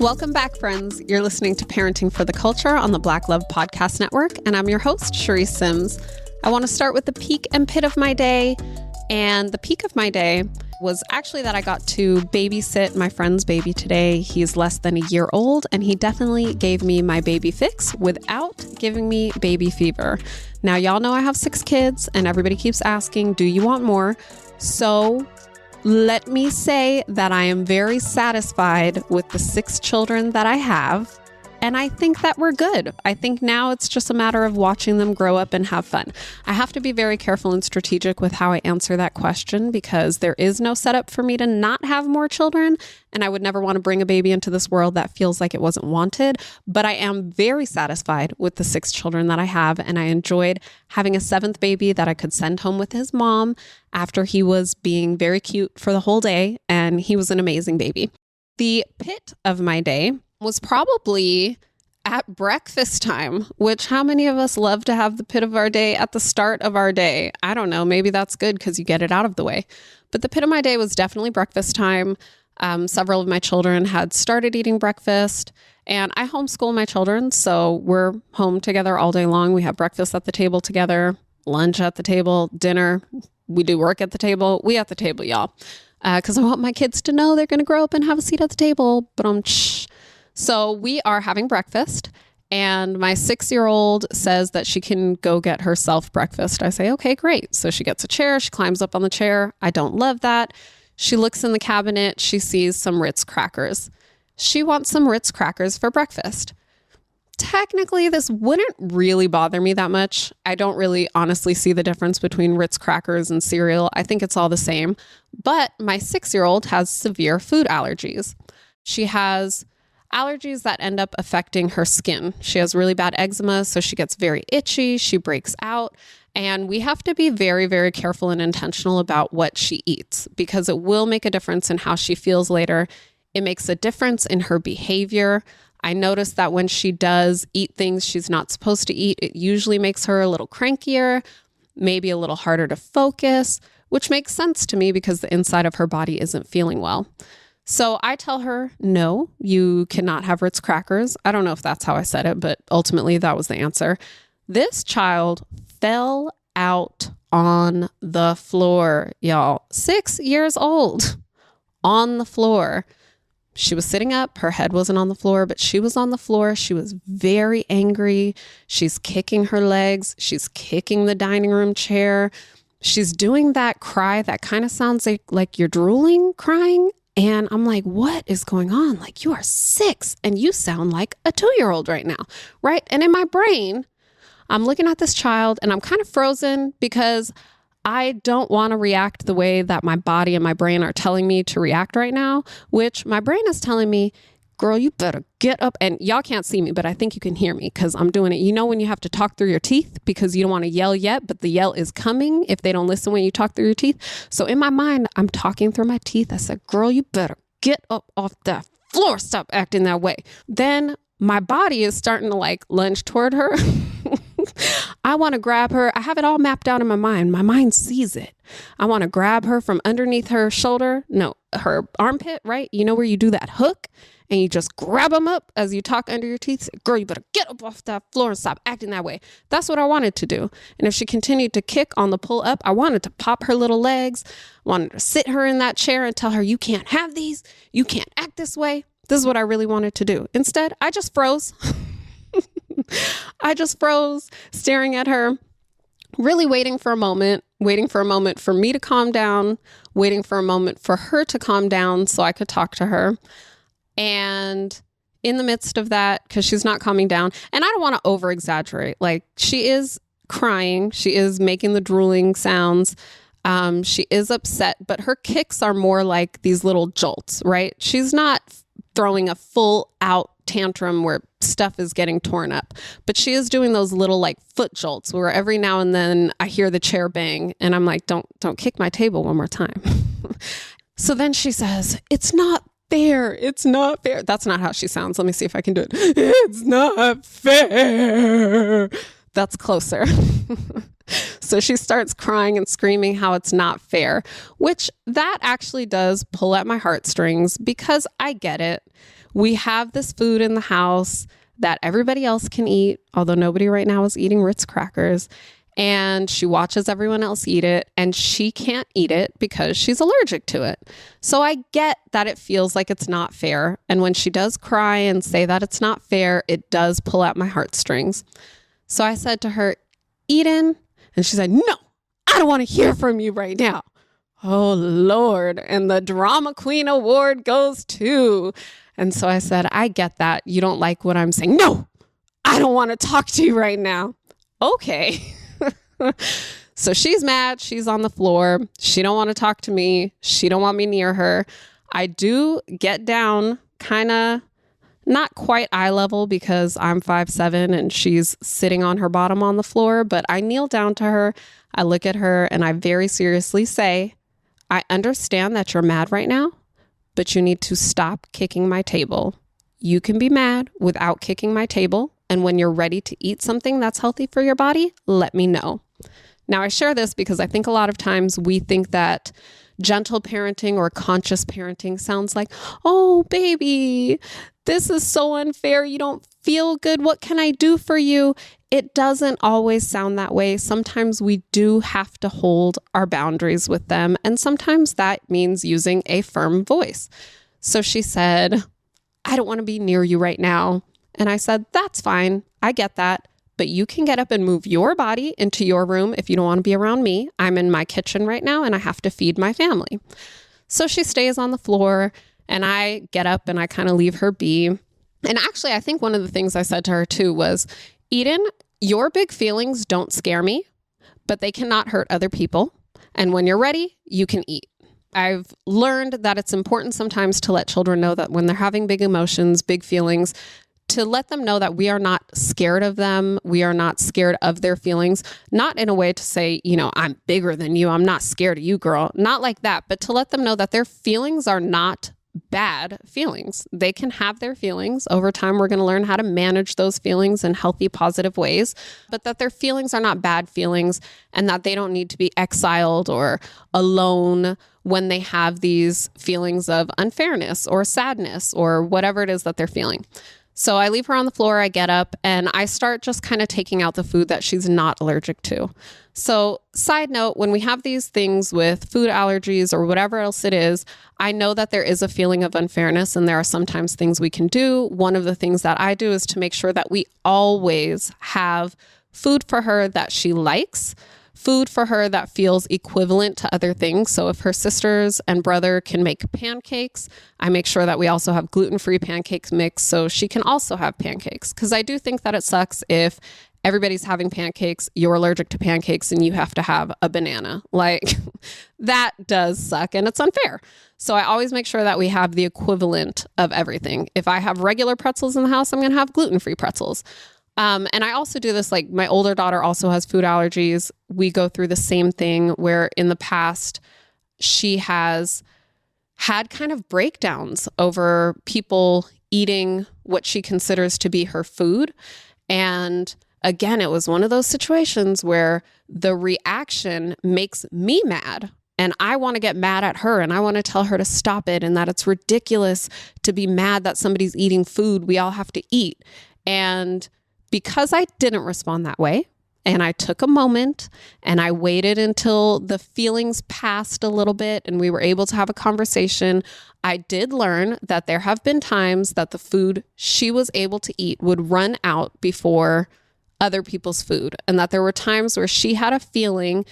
Welcome back, friends. You're listening to Parenting for the Culture on the Black Love Podcast Network, and I'm your host, Charisse Sims. I want to start with the peak and pit of my day, and the peak of my day was actually that I got to babysit my friend's baby today. He's less than a year old, and he definitely gave me my baby fix without giving me baby fever. Now, y'all know I have 6 kids, and everybody keeps asking, do you want more? So let me say that I am very satisfied with the 6 children that I have, and I think that we're good. I think now it's just a matter of watching them grow up and have fun. I have to be very careful and strategic with how I answer that question because there is no setup for me to not have more children, and I would never want to bring a baby into this world that feels like it wasn't wanted. But I am very satisfied with the 6 children that I have, and I enjoyed having a 7th baby that I could send home with his mom after he was being very cute for the whole day, and he was an amazing baby. The pit of my day was probably at breakfast time, which how many of us love to have the pit of our day at the start of our day? I don't know. Maybe that's good because you get it out of the way. But the pit of my day was definitely breakfast time. Several of my children had started eating breakfast, and I homeschool my children. So we're home together all day long. We have breakfast at the table together, lunch at the table, dinner. We do work at the table. We at the table, y'all. Because I want my kids to know they're going to grow up and have a seat at the table. But So we are having breakfast, and my 6-year-old says that she can go get herself breakfast. I say, okay, great. So she gets a chair. She climbs up on the chair. I don't love that. She looks in the cabinet. She sees some Ritz crackers. She wants some Ritz crackers for breakfast. Technically, this wouldn't really bother me that much. I don't really honestly see the difference between Ritz crackers and cereal. I think it's all the same. But my 6-year-old has severe food allergies. She has allergies that end up affecting her skin. She has really bad eczema, so she gets very itchy. She breaks out. And we have to be very, very careful and intentional about what she eats because it will make a difference in how she feels later. It makes a difference in her behavior. I notice that when she does eat things she's not supposed to eat, it usually makes her a little crankier, maybe a little harder to focus, which makes sense to me because the inside of her body isn't feeling well. So I tell her, no, you cannot have Ritz crackers. I don't know if that's how I said it, but ultimately that was the answer. This child fell out on the floor, y'all. 6 years old, on the floor. She was sitting up. Her head wasn't on the floor, but she was on the floor. She was very angry. She's kicking her legs. She's kicking the dining room chair. She's doing that cry that kind of sounds like you're drooling, crying. And I'm like, what is going on? Like, you are 6 and you sound like a 2-year-old right now, right? And in my brain, I'm looking at this child and I'm kind of frozen because I don't want to react the way that my body and my brain are telling me to react right now, which my brain is telling me, girl, you better get up. And y'all can't see me, but I think you can hear me because I'm doing it. You know, when you have to talk through your teeth because you don't want to yell yet, but the yell is coming if they don't listen when you talk through your teeth. So in my mind, I'm talking through my teeth. I said, girl, you better get up off that floor. Stop acting that way. Then my body is starting to lunge toward her. I want to grab her. I have it all mapped out in my mind. My mind sees it. I want to grab her from underneath her shoulder. No, her armpit, right? You know where you do that hook and you just grab them up as you talk under your teeth. Say, girl, you better get up off that floor and stop acting that way. That's what I wanted to do. And if she continued to kick on the pull up, I wanted to pop her little legs. I wanted to sit her in that chair and tell her, you can't have these. You can't act this way. This is what I really wanted to do. Instead, I just froze. I just froze, staring at her, really waiting for a moment for me to calm down, waiting for a moment for her to calm down so I could talk to her. And in the midst of that, because she's not calming down, and I don't want to over exaggerate, she is crying, she is making the drooling sounds, she is upset, but her kicks are more like these little jolts, right? She's not throwing a full out tantrum where stuff is getting torn up, but she is doing those little foot jolts where every now and then I hear the chair bang and I'm like, don't kick my table one more time. So then she says, it's not fair. It's not fair. That's not how she sounds. Let me see if I can do it. It's not fair. That's closer. So she starts crying and screaming how it's not fair, which that actually does pull at my heartstrings because I get it. We have this food in the house that everybody else can eat, although nobody right now is eating Ritz crackers. And she watches everyone else eat it, and she can't eat it because she's allergic to it. So I get that it feels like it's not fair. And when she does cry and say that it's not fair, it does pull at my heartstrings. So I said to her, Eden, and she said, no, I don't want to hear from you right now. Oh, Lord. And the Drama Queen Award goes to. And so I said, I get that. You don't like what I'm saying. No, I don't want to talk to you right now. Okay. So she's mad. She's on the floor. She don't want to talk to me. She don't want me near her. I do get down kind of not quite eye level because I'm 5'7" and she's sitting on her bottom on the floor, but I kneel down to her. I look at her and I very seriously say, I understand that you're mad right now, but you need to stop kicking my table. You can be mad without kicking my table. And when you're ready to eat something that's healthy for your body, let me know. Now, I share this because I think a lot of times we think that gentle parenting or conscious parenting sounds like, oh, baby, this is so unfair. You don't feel good. What can I do for you? It doesn't always sound that way. Sometimes we do have to hold our boundaries with them. And sometimes that means using a firm voice. So she said, I don't want to be near you right now. And I said, that's fine. I get that. But you can get up and move your body into your room if you don't want to be around me. I'm in my kitchen right now and I have to feed my family. So she stays on the floor and I get up and I kind of leave her be. And actually, I think one of the things I said to her too was, Eden, your big feelings don't scare me, but they cannot hurt other people. And when you're ready, you can eat. I've learned that it's important sometimes to let children know that when they're having big emotions, big feelings, to let them know that we are not scared of them. We are not scared of their feelings, not in a way to say, I'm bigger than you. I'm not scared of you, girl. Not like that, but to let them know that their feelings are not bad feelings. They can have their feelings. Over time, we're going to learn how to manage those feelings in healthy, positive ways, but that their feelings are not bad feelings and that they don't need to be exiled or alone when they have these feelings of unfairness or sadness or whatever it is that they're feeling. So I leave her on the floor, I get up, and I start just kind of taking out the food that she's not allergic to. So side note, when we have these things with food allergies or whatever else it is, I know that there is a feeling of unfairness and there are sometimes things we can do. One of the things that I do is to make sure that we always have food for her that she likes, food for her that feels equivalent to other things. So if her sisters and brother can make pancakes, I make sure that we also have gluten-free pancake mix so she can also have pancakes. Because I do think that it sucks if everybody's having pancakes, you're allergic to pancakes, and you have to have a banana. Like, that does suck and it's unfair. So I always make sure that we have the equivalent of everything. If I have regular pretzels in the house, I'm going to have gluten-free pretzels. And I also do this, like my older daughter also has food allergies. We go through the same thing where in the past she has had kind of breakdowns over people eating what she considers to be her food. And again, it was one of those situations where the reaction makes me mad. And I want to get mad at her and I want to tell her to stop it and that it's ridiculous to be mad that somebody's eating food we all have to eat. And because I didn't respond that way, and I took a moment and I waited until the feelings passed a little bit and we were able to have a conversation, I did learn that there have been times that the food she was able to eat would run out before other people's food. And that there were times where she had a feeling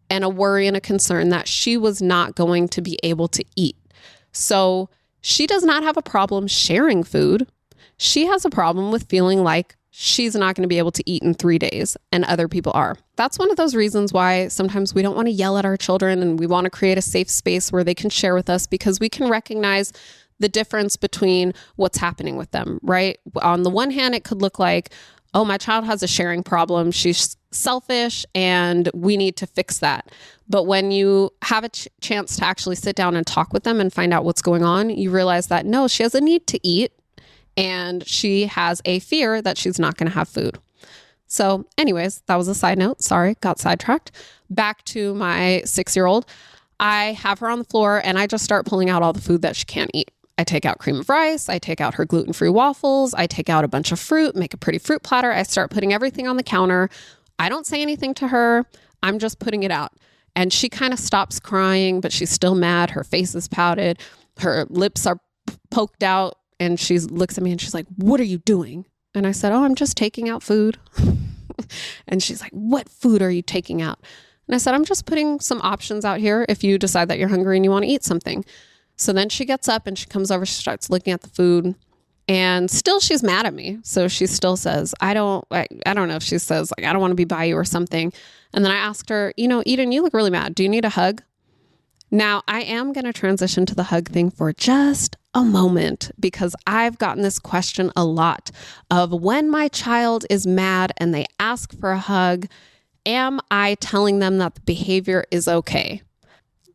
and a worry and a concern that she was not going to be able to eat. So she does not have a problem sharing food. She has a problem with feeling like she's not going to be able to eat in 3 days and other people are. That's one of those reasons why sometimes we don't want to yell at our children and we want to create a safe space where they can share with us because we can recognize the difference between what's happening with them, right? On the one hand, it could look like, oh, my child has a sharing problem. She's selfish and we need to fix that. But when you have a chance to actually sit down and talk with them and find out what's going on, you realize that no, she has a need to eat. And she has a fear that she's not going to have food. So anyways, that was a side note. Sorry, got sidetracked. Back to my 6-year-old. I have her on the floor and I just start pulling out all the food that she can't eat. I take out cream of rice. I take out her gluten-free waffles. I take out a bunch of fruit, make a pretty fruit platter. I start putting everything on the counter. I don't say anything to her. I'm just putting it out. And she kind of stops crying, but she's still mad. Her face is pouted. Her lips are poked out. And she looks at me and she's like, "What are you doing?" And I said, "Oh, I'm just taking out food." And she's like, "What food are you taking out?" And I said, "I'm just putting some options out here if you decide that you're hungry and you want to eat something." So then she gets up and she comes over, she starts looking at the food, and still she's mad at me. So she still says, I don't know if she says like, "I don't want to be by you" or something. And then I asked her, "Eden, you look really mad. Do you need a hug?" Now I am going to transition to the hug thing for just a moment, because I've gotten this question a lot of when my child is mad and they ask for a hug, am I telling them that the behavior is okay?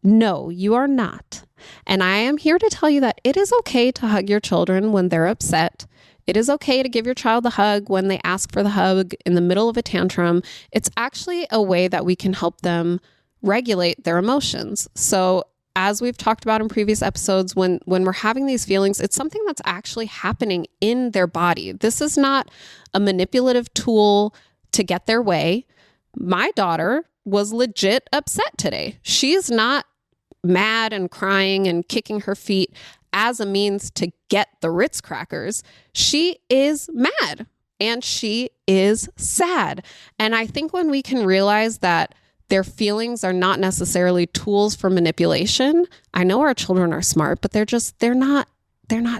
No, you are not. And I am here to tell you that it is okay to hug your children when they're upset. It is okay to give your child a hug when they ask for the hug in the middle of a tantrum. It's actually a way that we can help them regulate their emotions. So as we've talked about in previous episodes, when we're having these feelings, it's something that's actually happening in their body. This is not a manipulative tool to get their way. My daughter was legit upset today. She's not mad and crying and kicking her feet as a means to get the Ritz crackers. She is mad and she is sad. And I think when we can realize that their feelings are not necessarily tools for manipulation. I know our children are smart, but they're not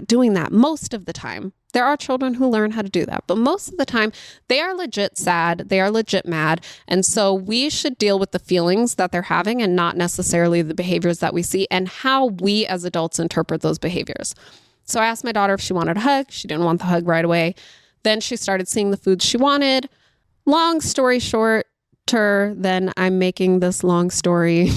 doing that most of the time. There are children who learn how to do that, but most of the time they are legit sad. They are legit mad. And so we should deal with the feelings that they're having and not necessarily the behaviors that we see and how we as adults interpret those behaviors. So I asked my daughter if she wanted a hug. She didn't want the hug right away. Then she started seeing the foods she wanted. Long story short, then I'm making this long story.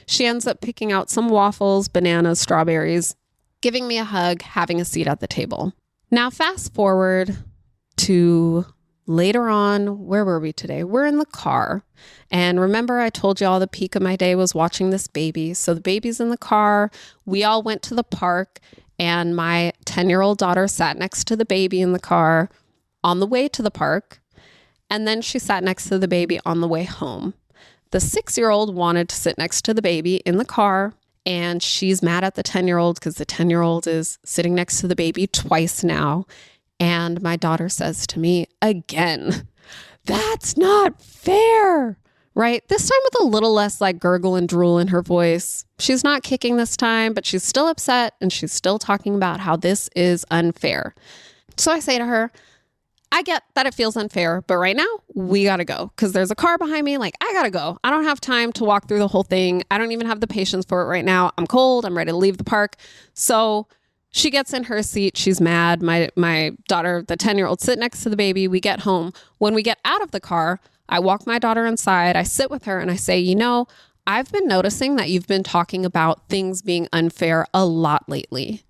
She ends up picking out some waffles, bananas, strawberries, giving me a hug, having a seat at the table. Now, fast forward to later on. Where were we today? We're in the car. And remember, I told you all the peak of my day was watching this baby. So the baby's in the car. We all went to the park, and my 10-year-old daughter sat next to the baby in the car on the way to the park. And then she sat next to the baby on the way home. The 6-year-old wanted to sit next to the baby in the car, and she's mad at the 10-year-old because the 10-year-old is sitting next to the baby twice now. And my daughter says to me again, "That's not fair," right? This time with a little less like gurgle and drool in her voice. She's not kicking this time, but she's still upset and she's still talking about how this is unfair. So I say to her, "I get that it feels unfair, but right now we got to go because there's a car behind me. Like, I got to go. I don't have time to walk through the whole thing. I don't even have the patience for it right now. I'm cold. I'm ready to leave the park." So she gets in her seat. She's mad. My daughter, the 10-year-old, sit next to the baby. We get home. When we get out of the car, I walk my daughter inside. I sit with her and I say, I've been noticing that you've been talking about things being unfair a lot lately.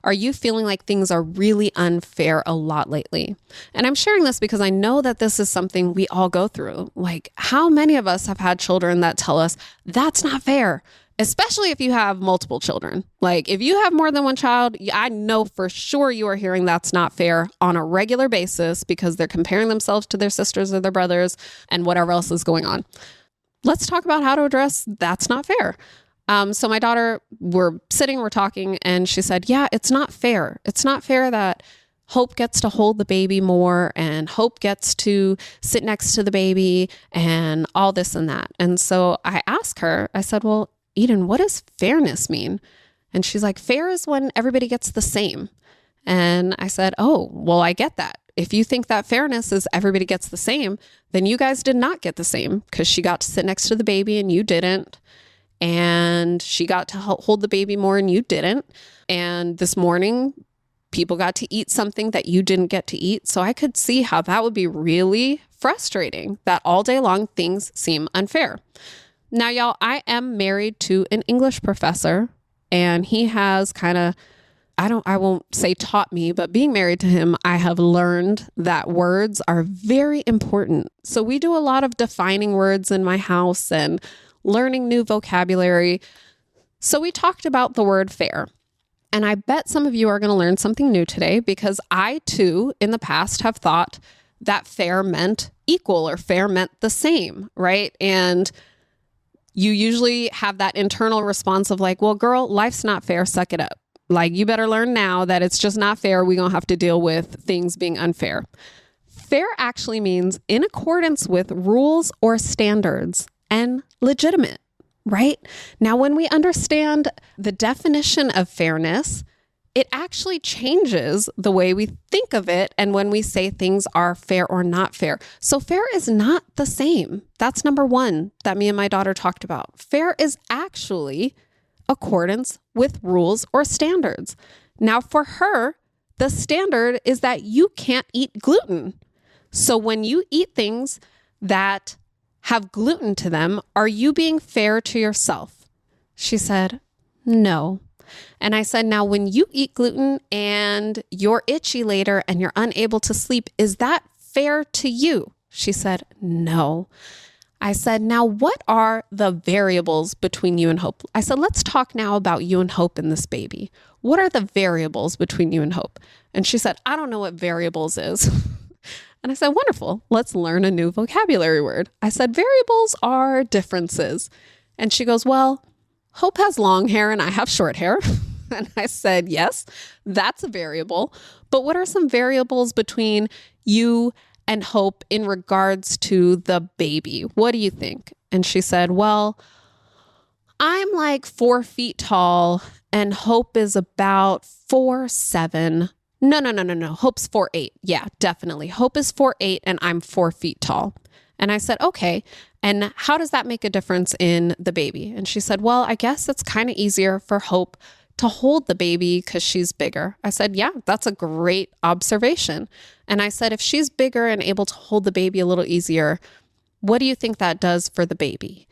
Are you feeling like things are really unfair a lot lately? And I'm sharing this because I know that this is something we all go through. Like, how many of us have had children that tell us that's not fair? Especially if you have multiple children. Like, if you have more than one child, I know for sure you are hearing that's not fair on a regular basis because they're comparing themselves to their sisters or their brothers and whatever else is going on. Let's talk about how to address that's not fair. So my daughter, we're talking, and she said, "Yeah, it's not fair. It's not fair that Hope gets to hold the baby more and Hope gets to sit next to the baby and all this and that." And so I asked her, I said, "Well, Eden, what does fairness mean?" And she's like, "Fair is when everybody gets the same." And I said, "Oh, well, I get that. If you think that fairness is everybody gets the same, then you guys did not get the same because she got to sit next to the baby and you didn't. And she got to hold the baby more and you didn't. And this morning, people got to eat something that you didn't get to eat." So I could see how that would be really frustrating, that all day long things seem unfair. Now, y'all, I am married to an English professor, and he has kind of, I won't say taught me, but being married to him, I have learned that words are very important. So we do a lot of defining words in my house and learning new vocabulary. So we talked about the word fair. And I bet some of you are going to learn something new today, because I too, in the past, have thought that fair meant equal or fair meant the same, right? And you usually have that internal response of like, well, girl, life's not fair. Suck it up. Like, you better learn now that it's just not fair. We're going to have to deal with things being unfair. Fair actually means in accordance with rules or standards and legitimate, right? Now, when we understand the definition of fairness, it actually changes the way we think of it and when we say things are fair or not fair. So fair is not the same. That's number one that me and my daughter talked about. Fair is actually accordance with rules or standards. Now, for her, the standard is that you can't eat gluten. So when you eat things that have gluten to them, are you being fair to yourself? She said, no. And I said, now, when you eat gluten and you're itchy later and you're unable to sleep, is that fair to you? She said, no. I said, now, what are the variables between you and Hope? I said, let's talk now about you and Hope and this baby. What are the variables between you and Hope? And she said, I don't know what variables is. And I said, wonderful. Let's learn a new vocabulary word. I said, variables are differences. And she goes, well, Hope has long hair and I have short hair. And I said, yes, that's a variable. But what are some variables between you and Hope in regards to the baby? What do you think? And she said, well, I'm like 4 feet tall and Hope is about 4'7". No. Hope's 4'8". Yeah, definitely. Hope is 4'8" and I'm 4 feet tall. And I said, okay. And how does that make a difference in the baby? And she said, well, I guess it's kind of easier for Hope to hold the baby because she's bigger. I said, yeah, that's a great observation. And I said, if she's bigger and able to hold the baby a little easier, what do you think that does for the baby?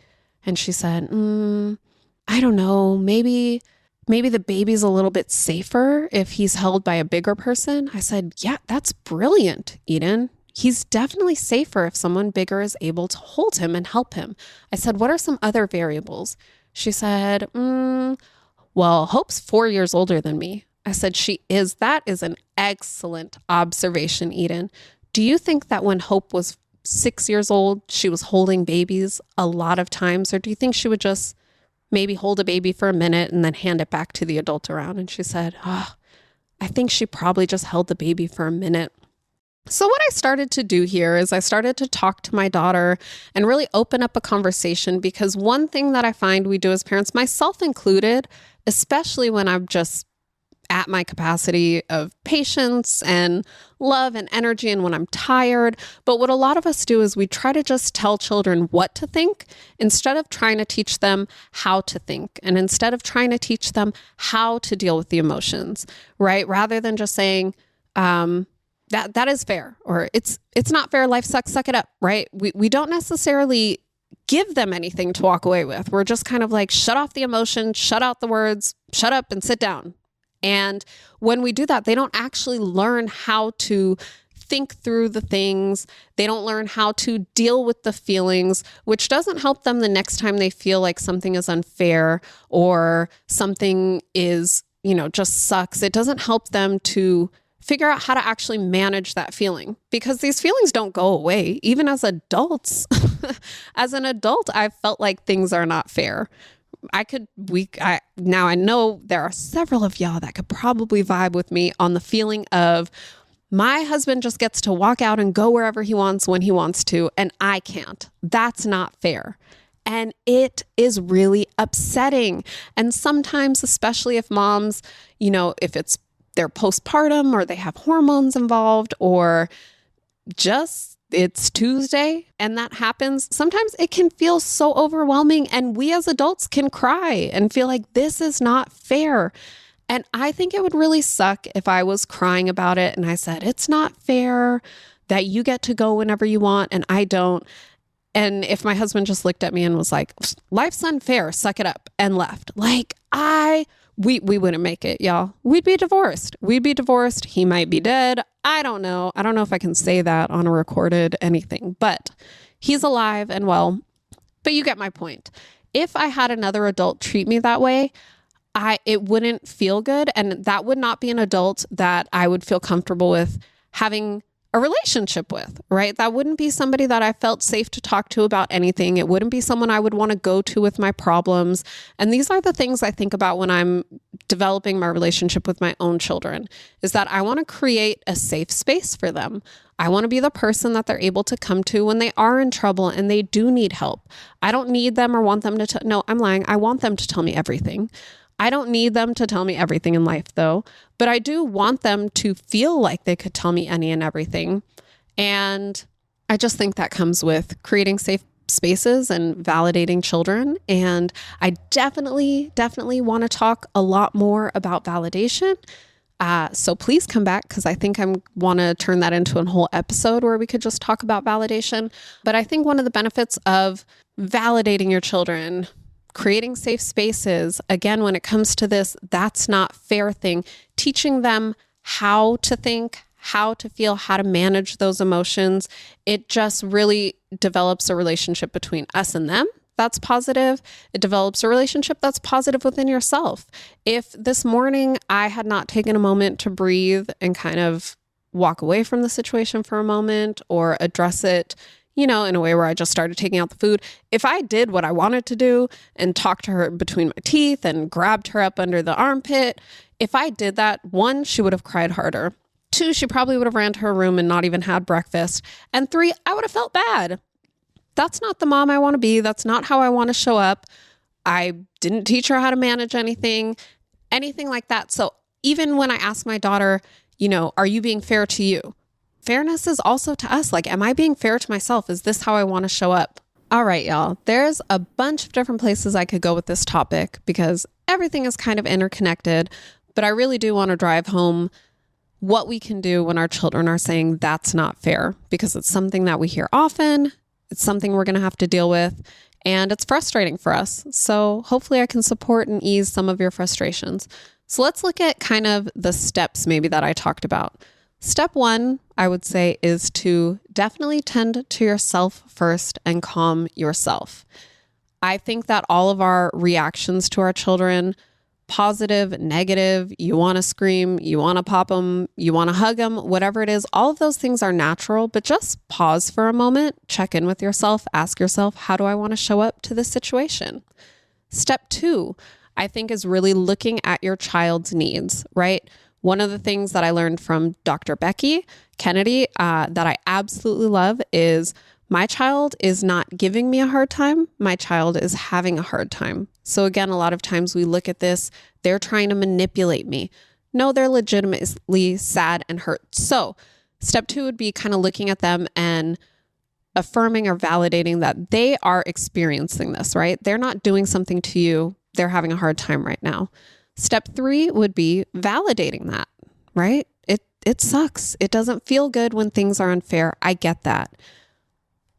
And she said, I don't know, maybe the baby's a little bit safer if he's held by a bigger person. I said, yeah, that's brilliant, Eden. He's definitely safer if someone bigger is able to hold him and help him. I said, what are some other variables? She said, well, Hope's 4 years older than me. I said, she is. That is an excellent observation, Eden. Do you think that when Hope was 6 years old, she was holding babies a lot of times? Or do you think she would just maybe hold a baby for a minute and then hand it back to the adult around? And she said, I think she probably just held the baby for a minute. So what I started to do here is I started to talk to my daughter and really open up a conversation, because one thing that I find we do as parents, myself included, especially when I'm just at my capacity of patience and love and energy and when I'm tired. But what a lot of us do is we try to just tell children what to think instead of trying to teach them how to think, and instead of trying to teach them how to deal with the emotions, right? Rather than just saying, that is fair, or it's not fair, life sucks, suck it up, right? We don't necessarily give them anything to walk away with. We're just kind of like, shut off the emotion, shut out the words, shut up and sit down. And when we do that, they don't actually learn how to think through the things. They don't learn how to deal with the feelings, which doesn't help them the next time they feel like something is unfair or something is, just sucks. It doesn't help them to figure out how to actually manage that feeling, because these feelings don't go away. Even as adults, as an adult, I've felt like things are not fair. Now I know there are several of y'all that could probably vibe with me on the feeling of my husband just gets to walk out and go wherever he wants when he wants to, and I can't. That's not fair. And it is really upsetting. And sometimes, especially if moms, if they're postpartum or they have hormones involved, or just it's Tuesday and that happens, sometimes it can feel so overwhelming, and we as adults can cry and feel like this is not fair. And I think it would really suck if I was crying about it and I said, it's not fair that you get to go whenever you want and I don't. And if my husband just looked at me and was like, life's unfair, suck it up, and left, we wouldn't make it, y'all. We'd be divorced. He might be dead. I don't know. I don't know if I can say that on a recorded anything, but he's alive and well. But you get my point. If I had another adult treat me that way, it wouldn't feel good. And that would not be an adult that I would feel comfortable with having a relationship with, right? That wouldn't be somebody that I felt safe to talk to about anything. It wouldn't be someone I would want to go to with my problems. And these are the things I think about when I'm developing my relationship with my own children, is that I want to create a safe space for them. I want to be the person that they're able to come to when they are in trouble and they do need help. I don't need them or want them to, no, I'm lying. I want them to tell me everything. I don't need them to tell me everything in life though, but I do want them to feel like they could tell me any and everything. And I just think that comes with creating safe spaces and validating children. And I definitely want to talk a lot more about validation. So please come back, because I think I want to turn that into a whole episode where we could just talk about validation. But I think one of the benefits of validating your children, creating safe spaces, again, when it comes to this, that's not fair thing, teaching them how to think, how to feel, how to manage those emotions, it just really develops a relationship between us and them. That's positive. It develops a relationship that's positive within yourself. If this morning I had not taken a moment to breathe and kind of walk away from the situation for a moment or address it, in a way where I just started taking out the food. If I did what I wanted to do and talked to her between my teeth and grabbed her up under the armpit, if I did that, 1, she would have cried harder. 2, she probably would have ran to her room and not even had breakfast. And 3, I would have felt bad. That's not the mom I want to be. That's not how I want to show up. I didn't teach her how to manage anything like that. So even when I ask my daughter, are you being fair to you? Fairness is also to us. Like, am I being fair to myself? Is this how I want to show up? All right, y'all. There's a bunch of different places I could go with this topic because everything is kind of interconnected, but I really do want to drive home what we can do when our children are saying that's not fair, because it's something that we hear often. It's something we're going to have to deal with, and it's frustrating for us. So hopefully I can support and ease some of your frustrations. So let's look at kind of the steps maybe that I talked about. Step 1, I would say, is to definitely tend to yourself first and calm yourself. I think that all of our reactions to our children, positive, negative, you want to scream, you want to pop them, you want to hug them, whatever it is, all of those things are natural, but just pause for a moment, check in with yourself, ask yourself, how do I want to show up to this situation? Step 2, I think, is really looking at your child's needs, right? One of the things that I learned from Dr. Becky Kennedy that I absolutely love is my child is not giving me a hard time. My child is having a hard time. So again, a lot of times we look at this, they're trying to manipulate me. No, they're legitimately sad and hurt. So step 2 would be kind of looking at them and affirming or validating that they are experiencing this, right? They're not doing something to you. They're having a hard time right now. Step 3 would be validating that, right? It sucks. It doesn't feel good when things are unfair. I get that.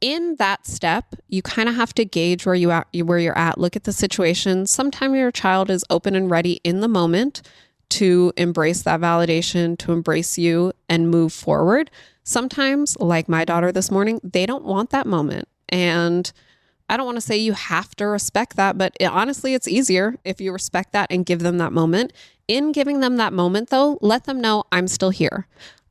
In that step, you kind of have to gauge where you're at, look at the situation. Sometimes your child is open and ready in the moment to embrace that validation, to embrace you and move forward. Sometimes, like my daughter this morning, they don't want that moment. And I don't want to say you have to respect that, but honestly, it's easier if you respect that and give them that moment. In giving them that moment, though, let them know I'm still here.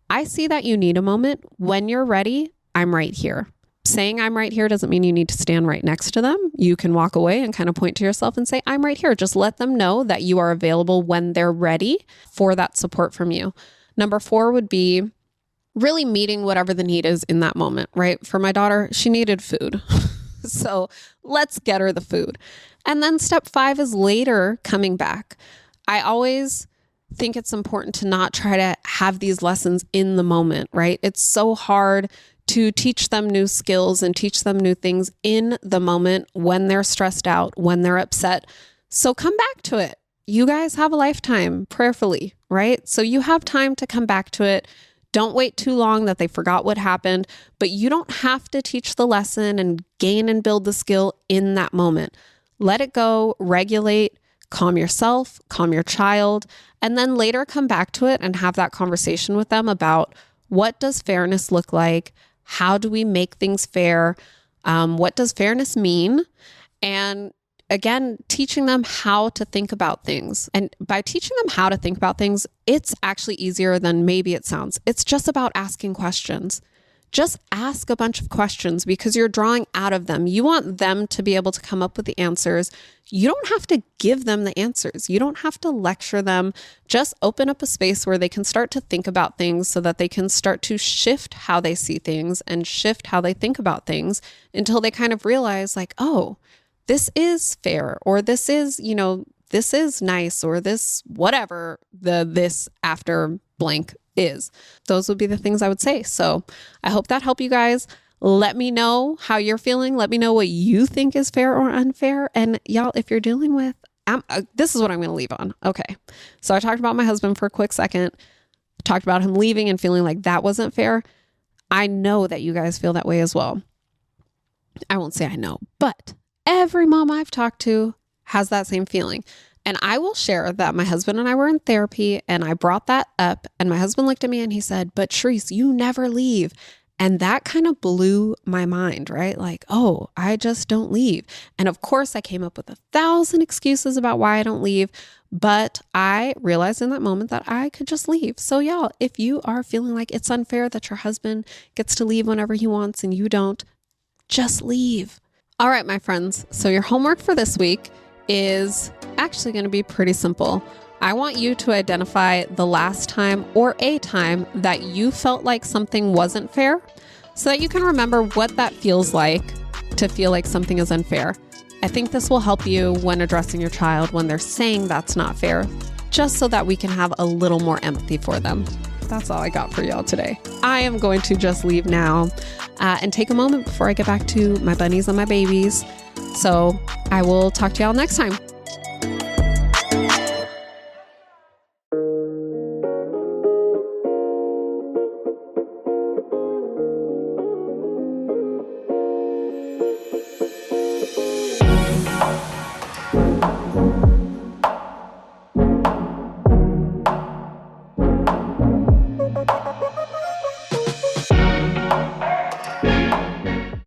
I see that you need a moment. When you're ready, I'm right here. Saying I'm right here doesn't mean you need to stand right next to them. You can walk away and kind of point to yourself and say, I'm right here. Just let them know that you are available when they're ready for that support from you. Number 4 would be really meeting whatever the need is in that moment, right? For my daughter, she needed food. So let's get her the food. And then step 5 is later coming back. I always think it's important to not try to have these lessons in the moment, right? It's so hard to teach them new skills and teach them new things in the moment when they're stressed out, when they're upset. So come back to it. You guys have a lifetime, prayerfully, right? So you have time to come back to it. Don't wait too long that they forgot what happened, but you don't have to teach the lesson and gain and build the skill in that moment. Let it go, regulate, calm yourself, calm your child, and then later come back to it and have that conversation with them about what does fairness look like? How do we make things fair? What does fairness mean? And again, teaching them how to think about things. And by teaching them how to think about things, it's actually easier than maybe it sounds. It's just about asking questions. Just ask a bunch of questions because you're drawing out of them. You want them to be able to come up with the answers. You don't have to give them the answers. You don't have to lecture them. Just open up a space where they can start to think about things so that they can start to shift how they see things and shift how they think about things until they kind of realize like, oh, this is fair, or this is, this is nice, or this, whatever this after blank is. Those would be the things I would say. So I hope that helped you guys. Let me know how you're feeling. Let me know what you think is fair or unfair. And y'all, if you're dealing with, this is what I'm going to leave on. Okay. So I talked about my husband for a quick second, talked about him leaving and feeling like that wasn't fair. I know that you guys feel that way as well. I won't say I know, but every mom I've talked to has that same feeling. And I will share that my husband and I were in therapy and I brought that up and my husband looked at me and he said, but Charisse, you never leave. And that kind of blew my mind, right? Like, oh, I just don't leave. And of course I came up with 1,000 excuses about why I don't leave, but I realized in that moment that I could just leave. So y'all, if you are feeling like it's unfair that your husband gets to leave whenever he wants and you don't, just leave. All right, my friends. So your homework for this week is actually going to be pretty simple. I want you to identify the last time or a time that you felt like something wasn't fair so that you can remember what that feels like to feel like something is unfair. I think this will help you when addressing your child when they're saying that's not fair, just so that we can have a little more empathy for them. That's all I got for y'all today. I am going to just leave now and take a moment before I get back to my bunnies and my babies. So I will talk to y'all next time.